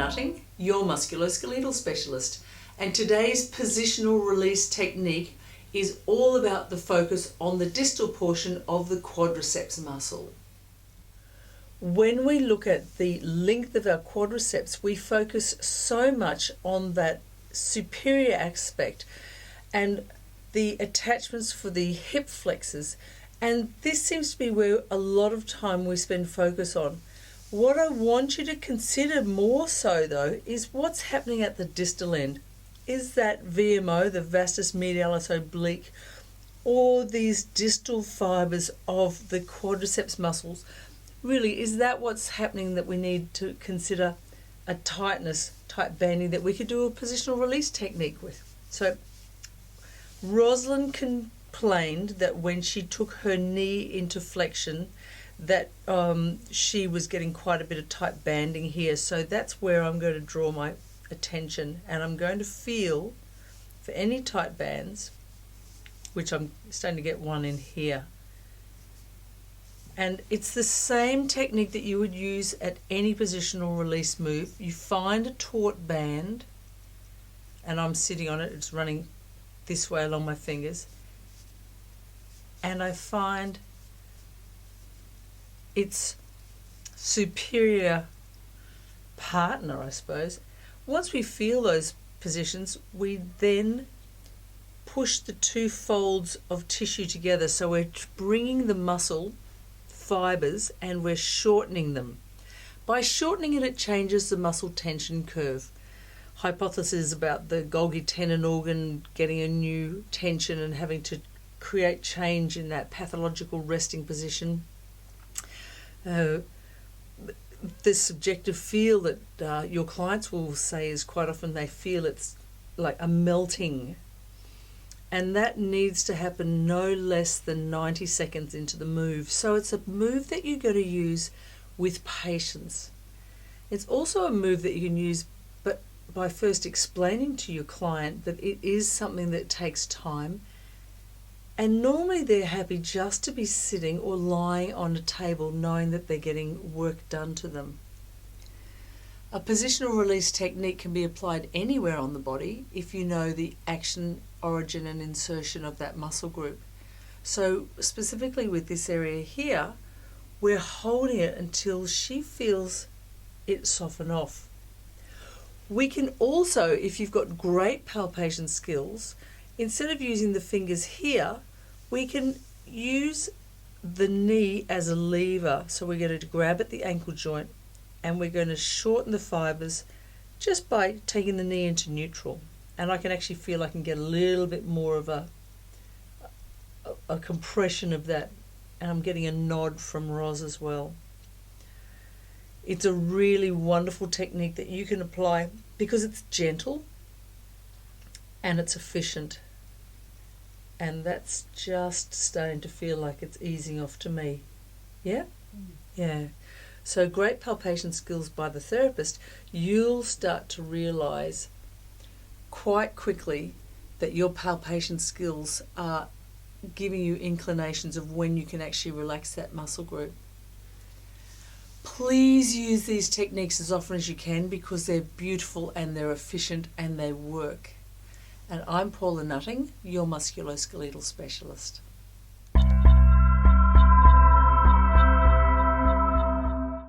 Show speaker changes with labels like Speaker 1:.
Speaker 1: Nutting, your musculoskeletal specialist, and today's positional release technique is all about the focus on the distal portion of the quadriceps muscle. When we look at the length of our quadriceps, we focus so much on that superior aspect and the attachments for the hip flexors, and this seems to be where a lot of time we spend focus on. What I want you to consider more so though is what's happening at the distal end. Is that VMO, the vastus medialis oblique, or these distal fibers of the quadriceps muscles, really, is that what's happening that we need to consider a tightness, tight banding that we could do a positional release technique with? So Rosalind complained that when she took her knee into flexion that she was getting quite a bit of tight banding here. So that's where I'm going to draw my attention, and I'm going to feel for any tight bands, which I'm starting to get one in here. And it's the same technique that you would use at any positional release move. You find a taut band, and I'm sitting on it, it's running this way along my fingers, and I find its superior partner, I suppose. Once we feel those positions, we then push the two folds of tissue together. So we're bringing the muscle fibers and we're shortening them. By shortening it, it changes the muscle tension curve. Hypothesis about the Golgi tendon organ getting a new tension and having to create change in that pathological resting position. The subjective feel that your clients will say is quite often they feel it's like a melting, and that needs to happen no less than 90 seconds into the move. So it's a move that you're going to use with patience. It's also a move that you can use but by first explaining to your client that it is something that takes time, and normally they're happy just to be sitting or lying on a table knowing that they're getting work done to them. A positional release technique can be applied anywhere on the body if you know the action, origin and insertion of that muscle group. So specifically with this area here, we're holding it until she feels it soften off. We can also, if you've got great palpation skills, instead of using the fingers here, we can use the knee as a lever. So we're going to grab at the ankle joint and we're going to shorten the fibers just by taking the knee into neutral. And I can actually feel I can get a little bit more of a compression of that. And I'm getting a nod from Roz as well. It's a really wonderful technique that you can apply because it's gentle and it's efficient. And that's just starting to feel like it's easing off to me. Yeah? Yeah. So great palpation skills by the therapist, you'll start to realise quite quickly that your palpation skills are giving you inclinations of when you can actually relax that muscle group. Please use these techniques as often as you can because they're beautiful and they're efficient and they work. And I'm Paula Nutting, your musculoskeletal specialist.